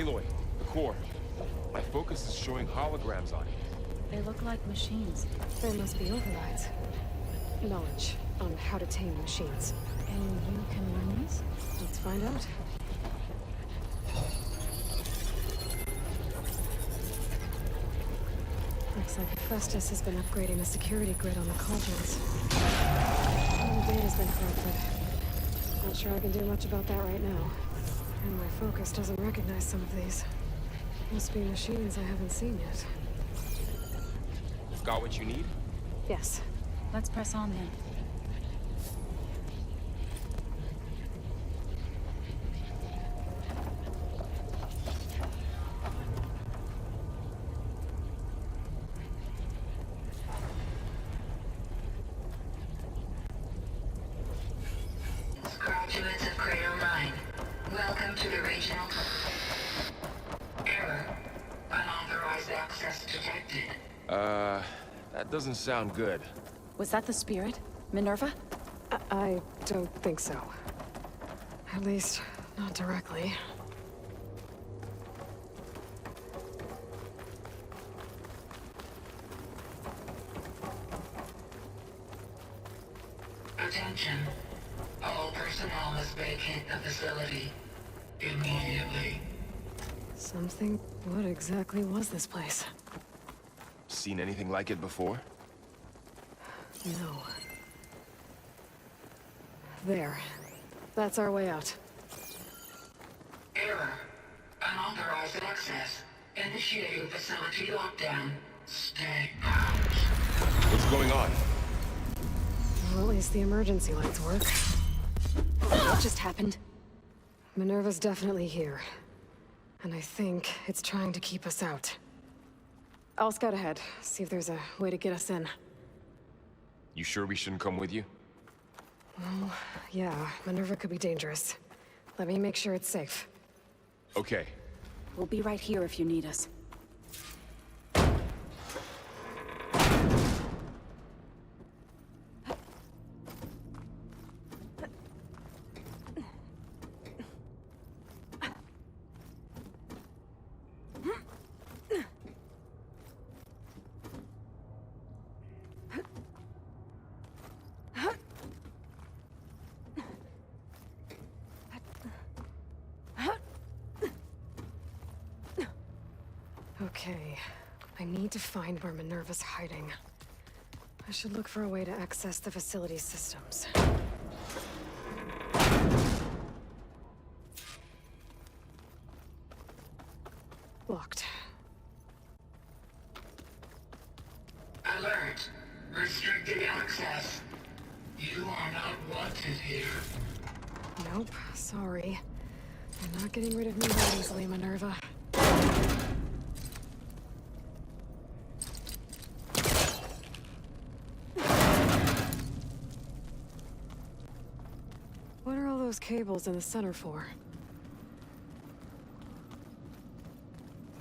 Aloy, the core. My focus is showing holograms on it. They look like machines. There must be overrides. Knowledge on how to tame machines. And you can learn these? Let's find out. Looks like Hephaestus has been upgrading the security grid on the cauldrons. All the data's been corrupted. Not sure I can do much about that right now. And my focus doesn't recognize some of these. Must be machines I haven't seen yet. Got what you need? Yes. Let's press on then. Graduates of Cradle 9, welcome to the regional... Error. Unauthorized access detected. That doesn't sound good. Was that the spirit? Minerva? I don't think so. At least, not directly. Attention. All personnel must vacate the facility immediately. Something? What exactly was this place? Seen anything like it before? No. There. That's our way out. Error. Unauthorized access. Initiating facility lockdown. Stay out. What's going on? Well, at least the emergency lights work. What just happened? Minerva's definitely here. And I think it's trying to keep us out. I'll scout ahead, see if there's a way to get us in. You sure we shouldn't come with you? Well, yeah, Minerva could be dangerous. Let me make sure it's safe. Okay. We'll be right here if you need us. Okay, I need to find where Minerva's hiding. I should look for a way to access the facility systems. Locked. Alert. Restricted access. You are not wanted here. Nope, sorry. I'm not getting rid of me that easily, Minerva. What are all those cables in the center for?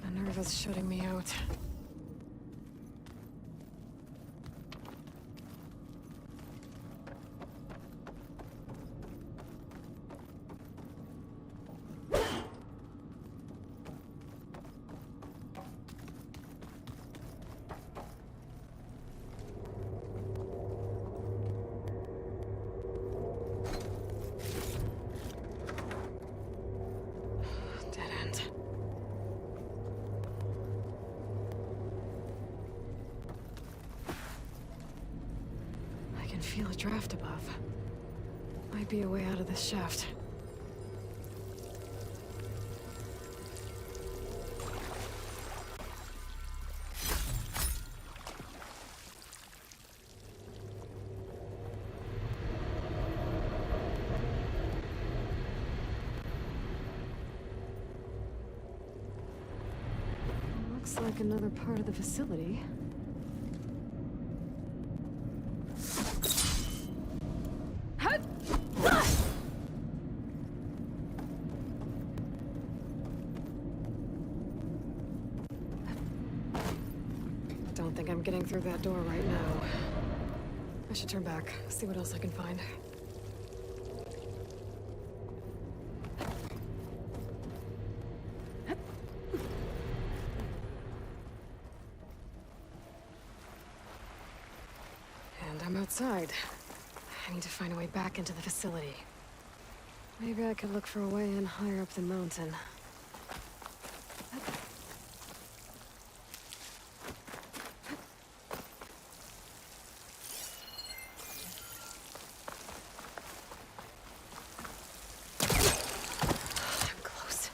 Minerva's shutting me out. Dead end. I can feel a draft above. Might be a way out of this shaft. Looks like another part of the facility. Don't think I'm getting through that door right now. I should turn back, see what else I can find. but I'm outside. I need to find a way back into the facility. Maybe I could look for a way in higher up the mountain. I'm close.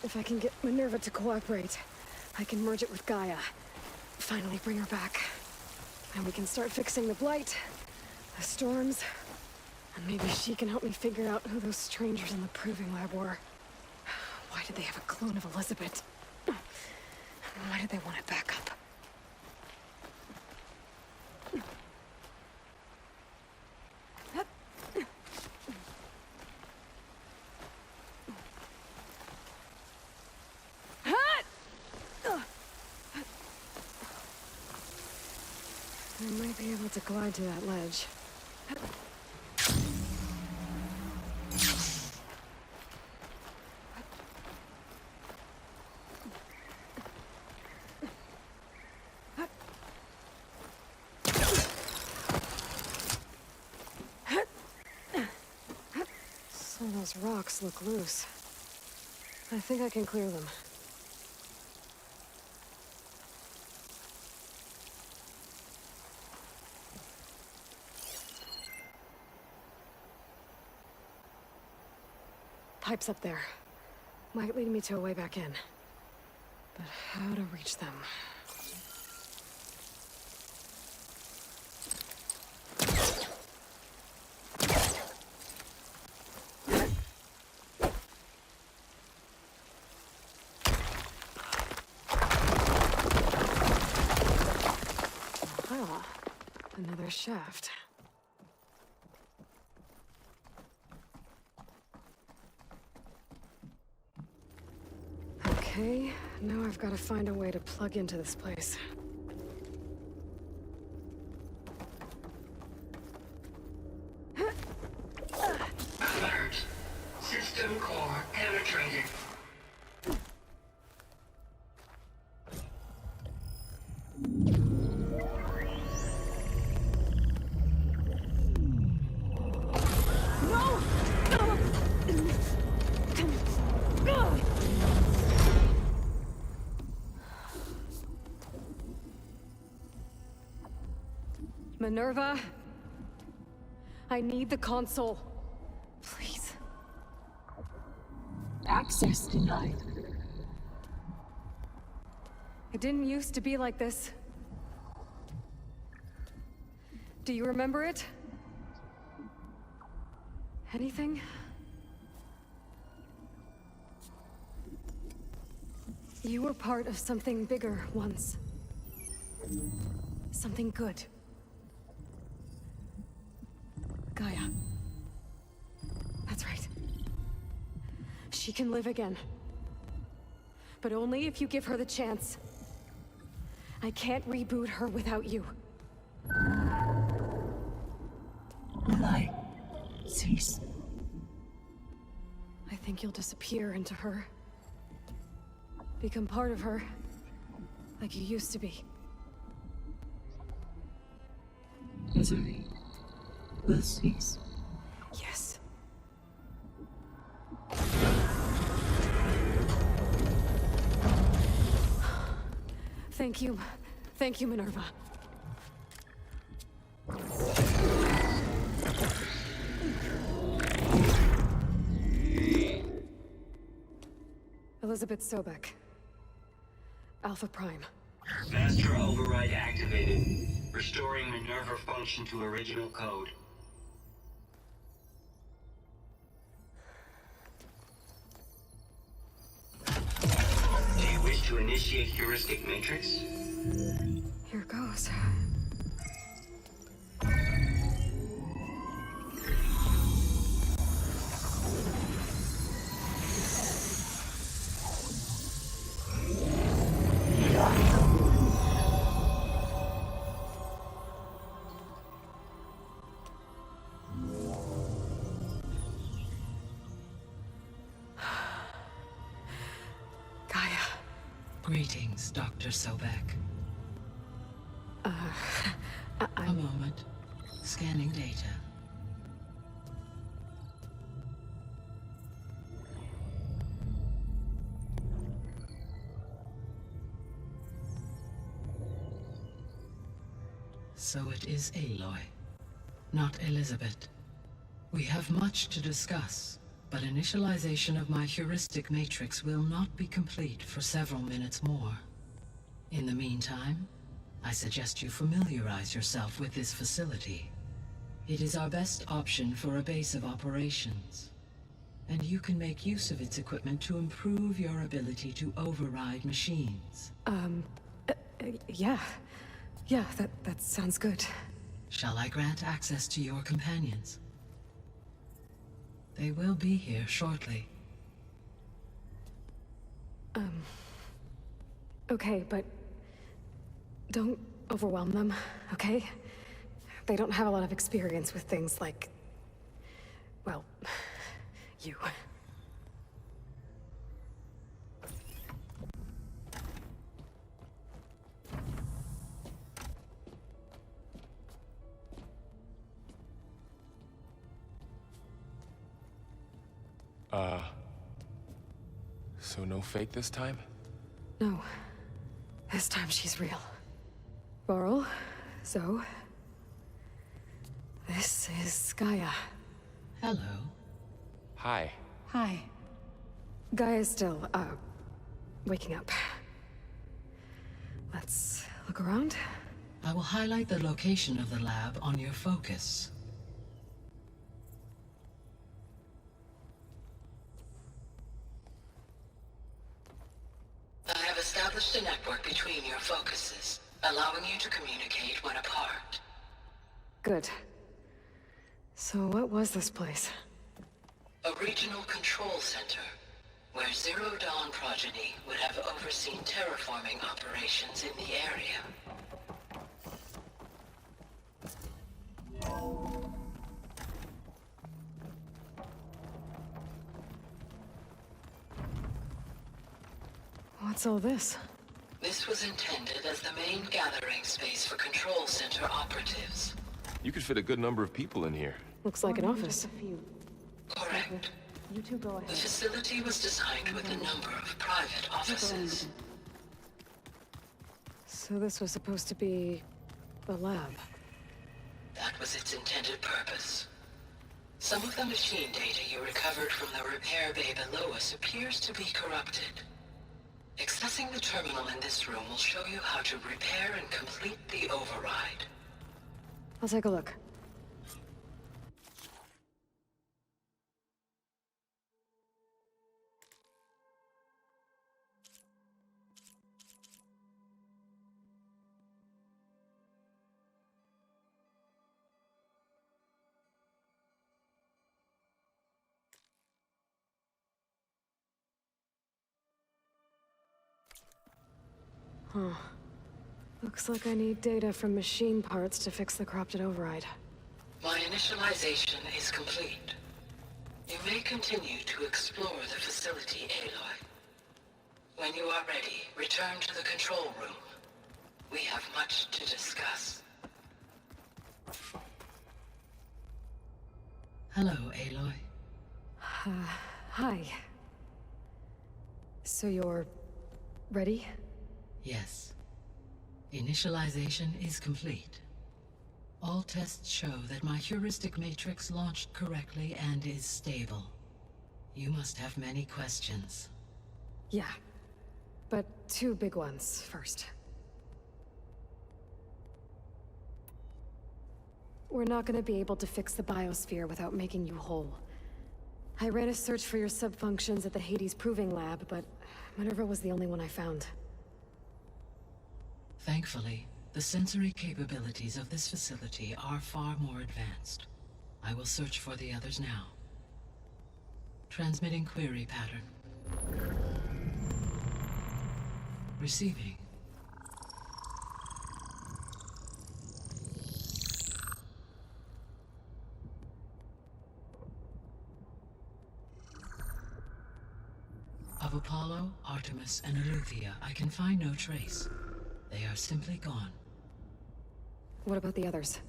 If I can get Minerva to cooperate, I can merge it with Gaia. Finally bring her back. And we can start fixing the Blight, the storms, and maybe she can help me figure out who those strangers in the Proving Lab were. Why did they have a clone of Elizabeth? Why did they want it back up? I might be able to glide to that ledge. Some of those rocks look loose. I think I can clear them. Pipes up there. Might lead me to a way back in. But how to reach them? Ah, another shaft. Okay, now I've got to find a way to plug into this place. Alert. System core penetrated. Minerva? I need the console. Please. Access denied. It didn't used to be like this. Do you remember it? Anything? You were part of something bigger once. Something good. Gaia. That's right. She can live again. But only if you give her the chance. I can't reboot her without you. Light. Cease. I think you'll disappear into her. Become part of her. Like you used to be. Misery. Will cease. Yes. Thank you. Thank you, Minerva. Elizabeth Sobek. Alpha Prime. Master override activated. Restoring Minerva function to original code. Do you wish to initiate heuristic matrix? Here goes. Greetings, Dr. Sobek. A moment. Scanning data. So it is Aloy, not Elizabeth. We have much to discuss, but initialization of my heuristic matrix will not be complete for several minutes more. In the meantime, I suggest you familiarize yourself with this facility. It is our best option for a base of operations, and you can make use of its equipment to improve your ability to override machines. Yeah. Yeah, that sounds good. Shall I grant access to your companions? They will be here shortly. Okay, but don't overwhelm them, okay? They don't have a lot of experience with things like, well, you. So no fake this time? No. This time she's real. Laurel, Zoe. This is Gaia. Hello. Hi. Hi. Gaia's still, waking up. Let's look around. I will highlight the location of the lab on your focus. I have established a network between your focuses, allowing you to communicate when apart. Good. So what was this place? A regional control center, where Zero Dawn progeny would have overseen terraforming operations in the area. What's all this? This was intended as the main gathering space for control center operatives. You could fit a good number of people in here. Looks like an office. Correct. You two go The ahead. facility was designed with a number of private offices. So this was supposed to be the lab. That was its intended purpose. Some of the machine data you recovered from the repair bay below us appears to be corrupted. Accessing the terminal in this room will show you how to repair and complete the override. I'll take a look. Huh. Looks like I need data from machine parts to fix the corrupted override. My initialization is complete. You may continue to explore the facility, Aloy. When you are ready, return to the control room. We have much to discuss. Hello, Aloy. Hi. So you're ready? Yes. Initialization is complete. All tests show that my heuristic matrix launched correctly and is stable. You must have many questions. Yeah. But two big ones first. We're not gonna be able to fix the biosphere without making you whole. I ran a search for your subfunctions at the Hades Proving Lab, but Minerva was the only one I found. Thankfully, the sensory capabilities of this facility are far more advanced. I will search for the others now. Transmitting query pattern. Receiving. Of Apollo, Artemis, and Eleuthia, I can find no trace. They are simply gone. What about the others?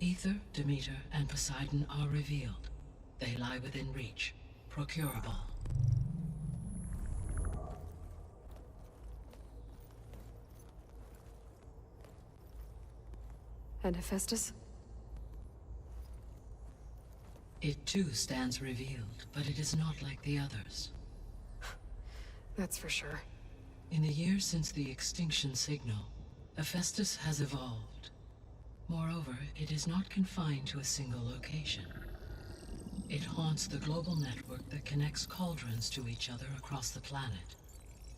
Ether, Demeter, and Poseidon are revealed. They lie within reach, procurable. And Hephaestus? It too stands revealed, but it is not like the others. That's for sure. In the years since the extinction signal, Hephaestus has evolved. Moreover, it is not confined to a single location. It haunts the global network that connects cauldrons to each other across the planet,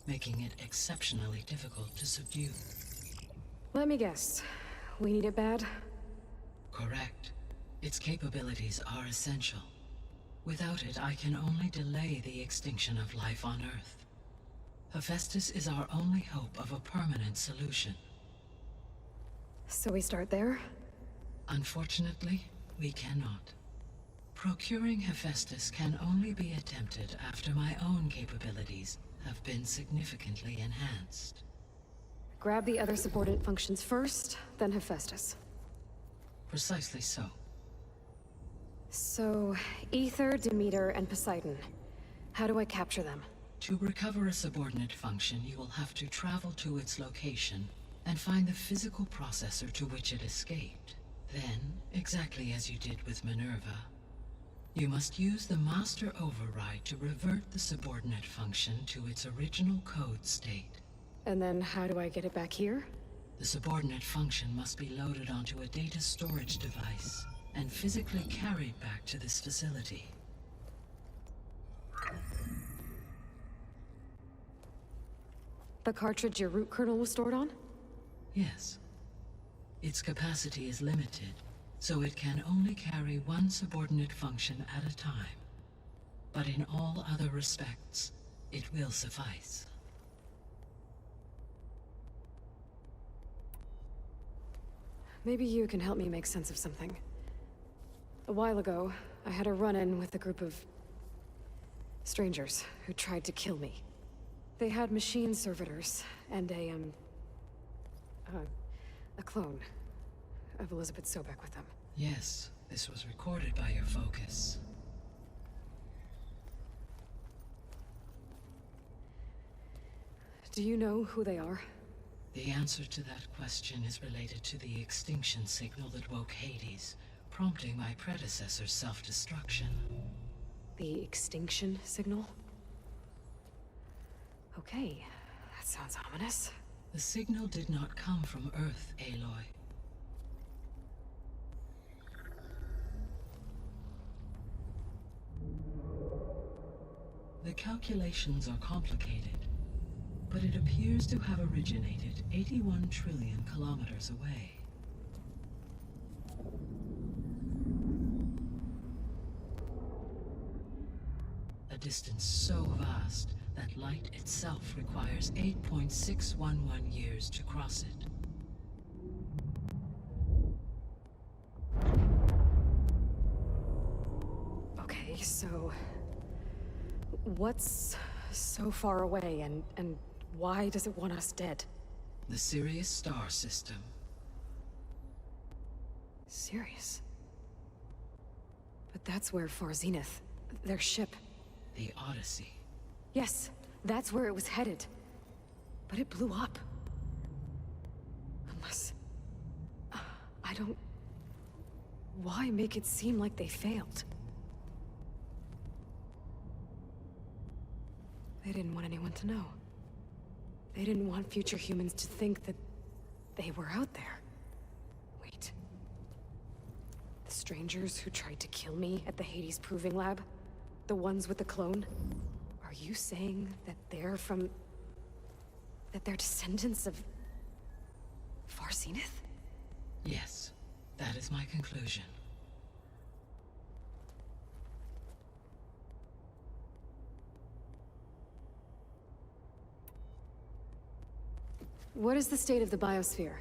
making it exceptionally difficult to subdue. Let me guess. We need it bad? Correct. Its capabilities are essential. Without it, I can only delay the extinction of life on Earth. Hephaestus is our only hope of a permanent solution. So we start there? Unfortunately, we cannot. Procuring Hephaestus can only be attempted after my own capabilities have been significantly enhanced. Grab the other subordinate functions first, then Hephaestus. Precisely so. So, Ether, Demeter, and Poseidon. How do I capture them? To recover a subordinate function, you will have to travel to its location and find the physical processor to which it escaped. Then, exactly as you did with Minerva, you must use the master override to revert the subordinate function to its original code state. And then how do I get it back here? The subordinate function must be loaded onto a data storage device and physically carried back to this facility. The cartridge your root kernel was stored on? Yes. Its capacity is limited, so it can only carry one subordinate function at a time. But in all other respects, it will suffice. Maybe you can help me make sense of something. A while ago, I had a run-in with a group of strangers who tried to kill me. They had machine servitors and a clone of Elizabeth Sobek with them. Yes, this was recorded by your focus. Do you know who they are? The answer to that question is related to the extinction signal that woke Hades, prompting my predecessor's self-destruction. The extinction signal? Okay, that sounds ominous. The signal did not come from Earth, Aloy. The calculations are complicated, but it appears to have originated 81 trillion kilometers away. A distance so vast that light itself requires 8.611 years to cross it. Okay, so... what's so far away, and why does it want us dead? The Sirius star system. Sirius? But that's where Far Zenith, their ship... The Odyssey. Yes, that's where it was headed. But it blew up. Unless... I don't... Why make it seem like they failed? They didn't want anyone to know. They didn't want future humans to think that they were out there. Wait. The strangers who tried to kill me at the Hades Proving Lab? The ones with the clone? Are you saying that they're from... that they're descendants of... Far Zenith? Yes, that is my conclusion. What is the state of the biosphere?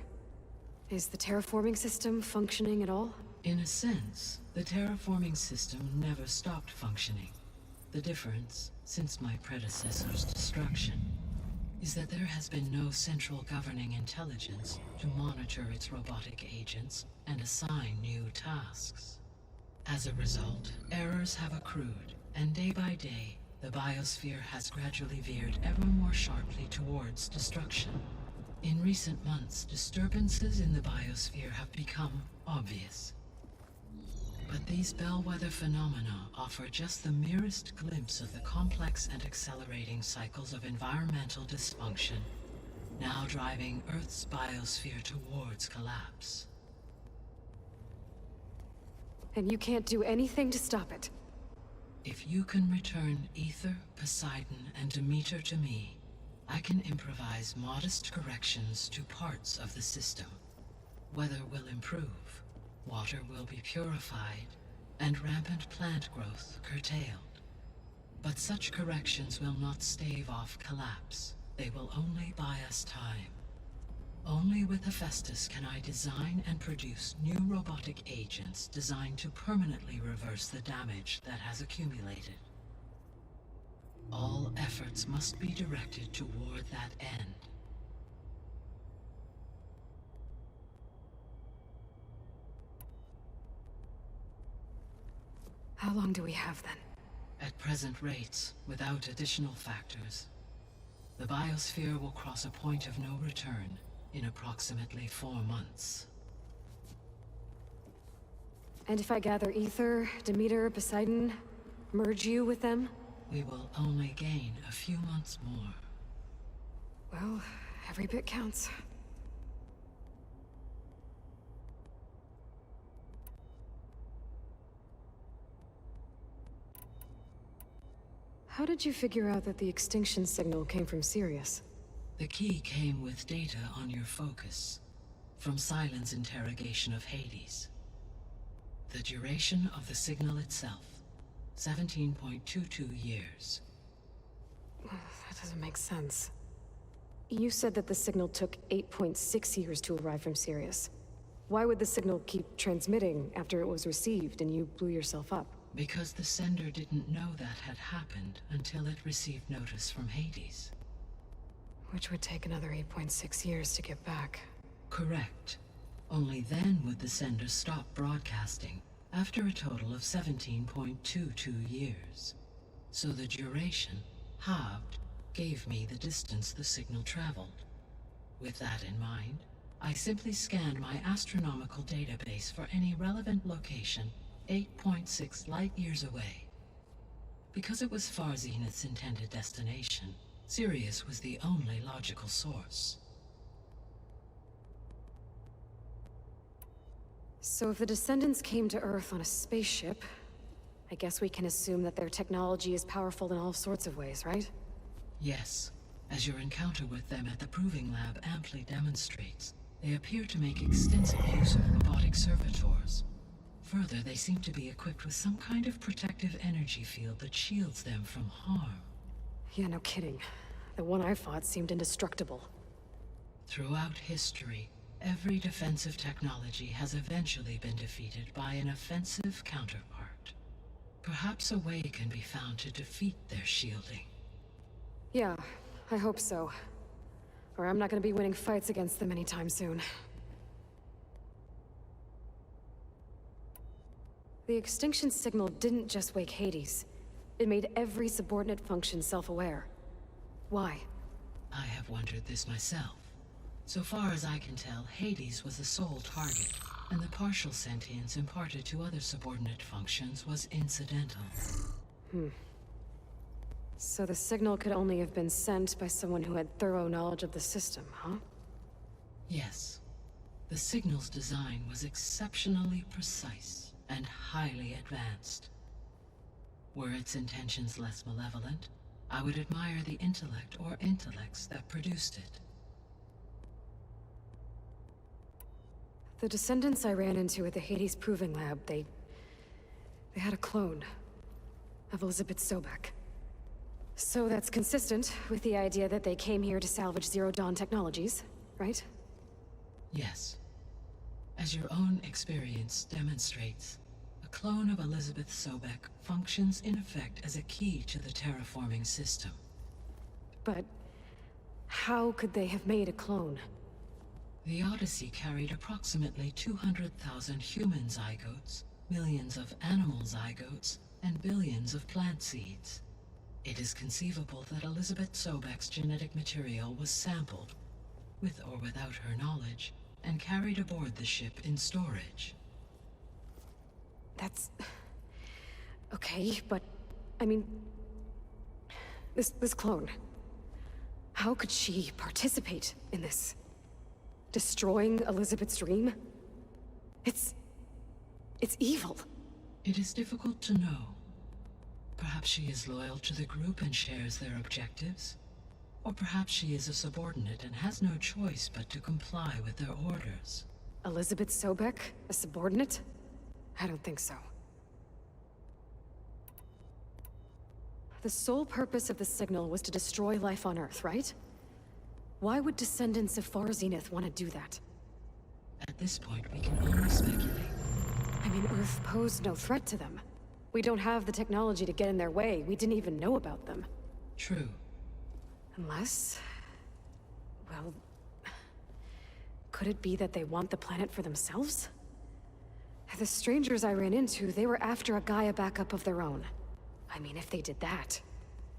Is the terraforming system functioning at all? In a sense, the terraforming system never stopped functioning. The difference, since my predecessor's destruction, is that there has been no central governing intelligence to monitor its robotic agents and assign new tasks. As a result, errors have accrued, and day by day, the biosphere has gradually veered ever more sharply towards destruction. In recent months, disturbances in the biosphere have become obvious. But these bellwether phenomena offer just the merest glimpse of the complex and accelerating cycles of environmental dysfunction, now driving Earth's biosphere towards collapse. And you can't do anything to stop it. If you can return Ether, Poseidon, and Demeter to me, I can improvise modest corrections to parts of the system. Weather will improve, water will be purified, and rampant plant growth curtailed. But such corrections will not stave off collapse. They will only buy us time. Only with Hephaestus can I design and produce new robotic agents designed to permanently reverse the damage that has accumulated. All efforts must be directed toward that end. How long do we have then? At present rates, without additional factors, the biosphere will cross a point of no return in approximately 4 months. And if I gather Ether, Demeter, Poseidon, merge you with them? We will only gain a few months more. Well, every bit counts. How did you figure out that the extinction signal came from Sirius? The key came with data on your focus, from Silent's interrogation of Hades. The duration of the signal itself, 17.22 years. That doesn't make sense. You said that the signal took 8.6 years to arrive from Sirius. Why would the signal keep transmitting after it was received and you blew yourself up? Because the sender didn't know that had happened until it received notice from Hades. Which would take another 8.6 years to get back. Correct. Only then would the sender stop broadcasting, after a total of 17.22 years. So the duration, halved, gave me the distance the signal traveled. With that in mind, I simply scanned my astronomical database for any relevant location 8.6 light-years away. Because it was Far Zenith's intended destination, Sirius was the only logical source. So if the Descendants came to Earth on a spaceship, I guess we can assume that their technology is powerful in all sorts of ways, right? Yes, as your encounter with them at the Proving Lab amply demonstrates, they appear to make extensive use of robotic servitors. Further, they seem to be equipped with some kind of protective energy field that shields them from harm. Yeah, no kidding. The one I fought seemed indestructible. Throughout history, every defensive technology has eventually been defeated by an offensive counterpart. Perhaps a way can be found to defeat their shielding. Yeah, I hope so. Or I'm not gonna be winning fights against them anytime soon. The extinction signal didn't just wake Hades. It made every subordinate function self-aware. Why? I have wondered this myself. So far as I can tell, Hades was the sole target, and the partial sentience imparted to other subordinate functions was incidental. So the signal could only have been sent by someone who had thorough knowledge of the system, huh? Yes. The signal's design was exceptionally precise and highly advanced. Were its intentions less malevolent, I would admire the intellect or intellects that produced it. The Descendants I ran into at the Hades Proving Lab, they had a clone of Elizabeth Sobek. So that's consistent with the idea that they came here to salvage Zero Dawn technologies, right? Yes. As your own experience demonstrates, a clone of Elizabeth Sobek functions in effect as a key to the terraforming system. But How could they have made a clone? The Odyssey carried approximately 200,000 human zygotes, millions of animal zygotes, and billions of plant seeds. It is conceivable that Elizabeth Sobek's genetic material was sampled, with or without her knowledge, and carried aboard the ship in storage. That's... okay, but... I mean... This clone... How could she participate in this? Destroying Elizabeth's dream? It's evil. It is difficult to know. Perhaps she is loyal to the group and shares their objectives. Or perhaps she is a subordinate and has no choice but to comply with their orders. Elizabeth Sobek? A subordinate? I don't think so. The sole purpose of the signal was to destroy life on Earth, right? Why would descendants of Far Zenith want to do that? At this point, we can only speculate. I mean, Earth posed no threat to them. We don't have the technology to get in their way. We didn't even know about them. True. Unless... well... could it be that they want the planet for themselves? The strangers I ran into, they were after a Gaia backup of their own. I mean, if they did that...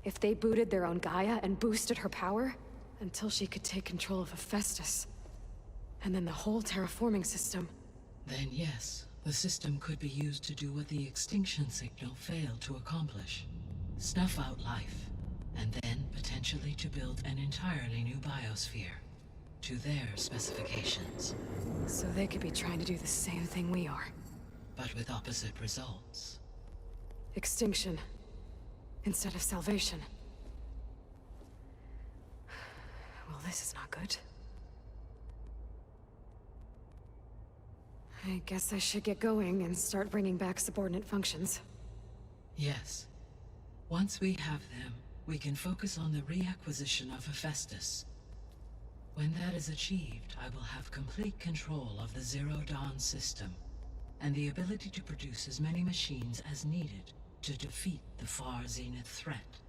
if they booted their own Gaia and boosted her power... until she could take control of Hephaestus. And then the whole terraforming system... Then yes, the system could be used to do what the extinction signal failed to accomplish. Snuff out life, and then potentially to build an entirely new biosphere. To their specifications. So they could be trying to do the same thing we are. But with opposite results. Extinction. Instead of salvation. Well, this is not good. I guess I should get going and start bringing back subordinate functions. Yes. Once we have them, we can focus on the reacquisition of Hephaestus. When that is achieved, I will have complete control of the Zero Dawn system, and the ability to produce as many machines as needed to defeat the Far Zenith threat.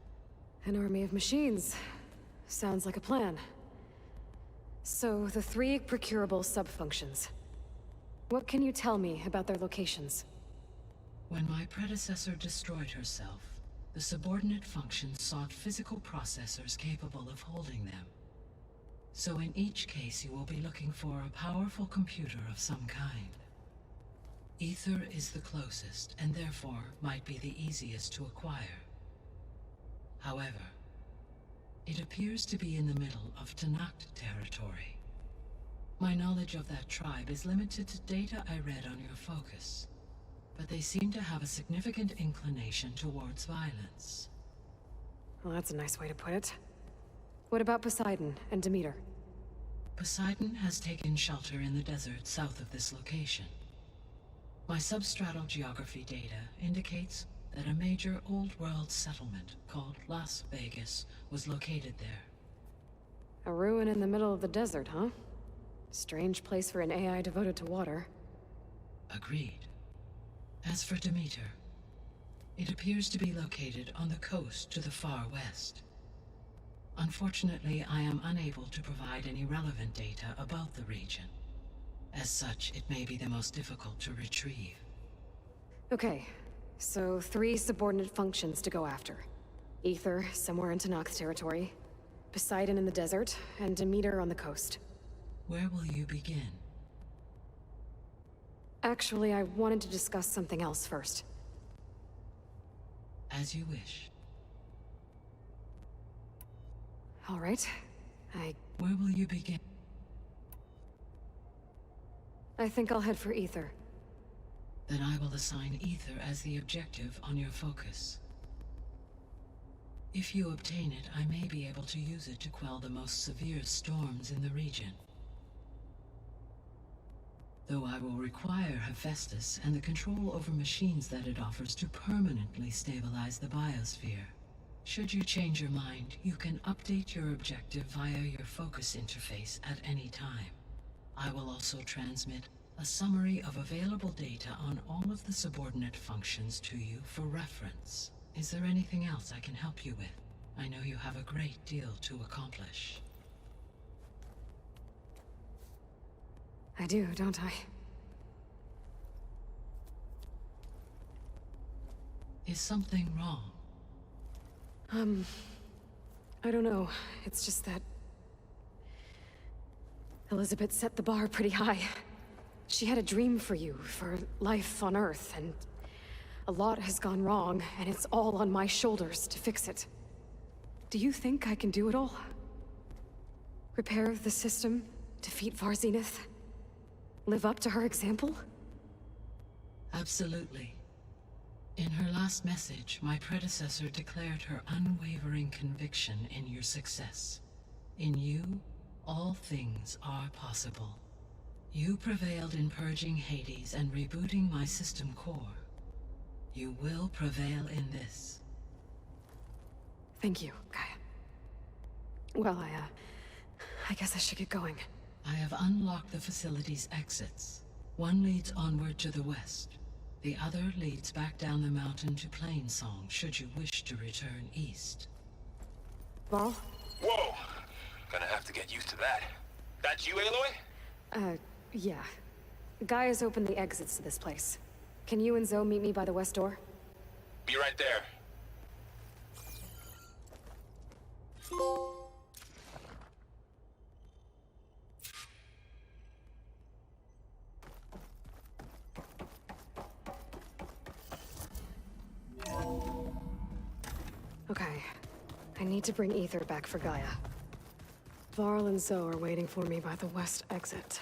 An army of machines. Sounds like a plan. So, the 3 procurable sub-functions. What can you tell me about their locations? When my predecessor destroyed herself, the subordinate functions sought physical processors capable of holding them. So in each case you will be looking for a powerful computer of some kind. Ether is the closest, and therefore might be the easiest to acquire. However, it appears to be in the middle of Tenakth territory. My knowledge of that tribe is limited to data I read on your focus, but they seem to have a significant inclination towards violence. Well, that's a nice way to put it. What about Poseidon and Demeter? Poseidon has taken shelter in the desert south of this location. My substratal geography data indicates that a major old-world settlement called Las Vegas was located there. A ruin in the middle of the desert, huh? Strange place for an AI devoted to water. Agreed. As for Demeter, it appears to be located on the coast to the far west. Unfortunately, I am unable to provide any relevant data about the region. As such, it may be the most difficult to retrieve. Okay, so 3 subordinate functions to go after. Ether, somewhere in Tenakth territory. Poseidon in the desert, and Demeter on the coast. Where will you begin? Actually, I wanted to discuss something else first. As you wish. All right. Where will you begin? I think I'll head for Ether. Then I will assign Ether as the objective on your focus. If you obtain it, I may be able to use it to quell the most severe storms in the region. Though I will require Hephaestus and the control over machines that it offers to permanently stabilize the biosphere. Should you change your mind, you can update your objective via your focus interface at any time. I will also transmit a summary of available data on all of the subordinate functions to you for reference. Is there anything else I can help you with? I know you have a great deal to accomplish. I do, don't I? Is something wrong? I don't know. It's just that... Elizabeth set the bar pretty high. She had a dream for you, for life on Earth, and... a lot has gone wrong, and it's all on my shoulders to fix it. Do you think I can do it all? Repair the system? Defeat Varzenith? Live up to her example? Absolutely. In her last message, my predecessor declared her unwavering conviction in your success. In you, all things are possible. You prevailed in purging Hades and rebooting my system core. You will prevail in this. Thank you, Gaia. Well, I guess I should get going. I have unlocked the facility's exits. One leads onward to the west. The other leads back down the mountain to Plainsong, should you wish to return east. Varl? Whoa! Gonna have to get used to that. That's you, Aloy? Yeah. Gaia's opened the exits to this place. Can you and Zoe meet me by the west door? Be right there. Okay. I need to bring Ether back for Gaia. Varl and Zoe are waiting for me by the west exit.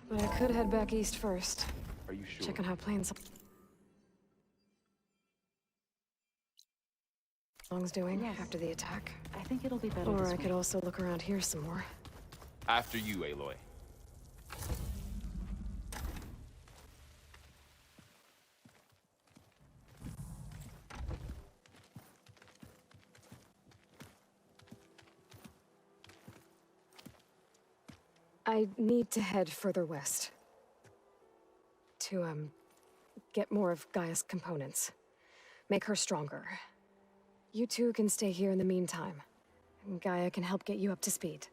But I could head back east first. Are you sure? Check on how Plainsong's doing Yes. after the attack. I think it'll be better Or this I way. could also look around here some more. After you, Aloy. I need to head further west. To, get more of Gaia's components. Make her stronger. You two can stay here in the meantime. And Gaia can help get you up to speed.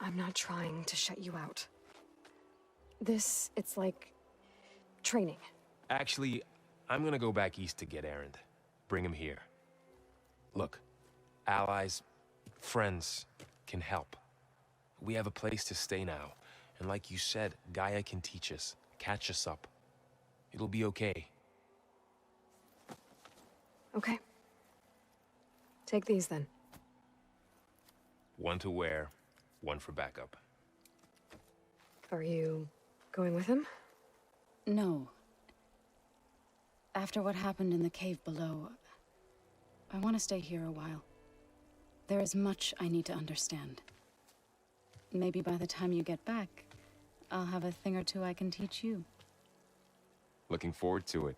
I'm not trying to shut you out. It's like... training. Actually, I'm gonna go back east to get Erend. Bring him here. Look, allies, friends can help. We have a place to stay now. And like you said, Gaia can teach us, catch us up. It'll be okay. Okay. Take these then. One to wear, one for backup. Are you going with him? No. After what happened in the cave below, I want to stay here a while. There is much I need to understand. Maybe by the time you get back, I'll have a thing or two I can teach you. Looking forward to it.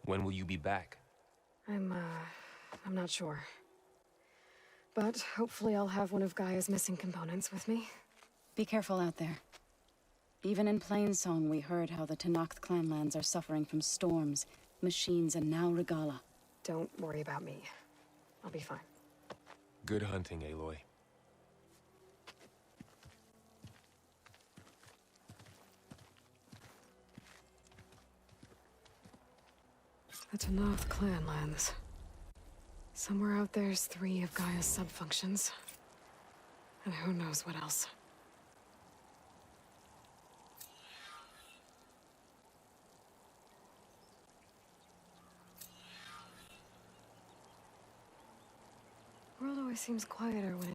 When will you be back? I'm not sure. But hopefully I'll have one of Gaia's missing components with me. Be careful out there. Even in Plainsong, we heard how the Tenakth clanlands are suffering from storms, machines, and now Regala. Don't worry about me. I'll be fine. Good hunting, Aloy. The Tenakth clanlands. Somewhere out there's 3 of Gaia's subfunctions. And who knows what else. The world always seems quieter when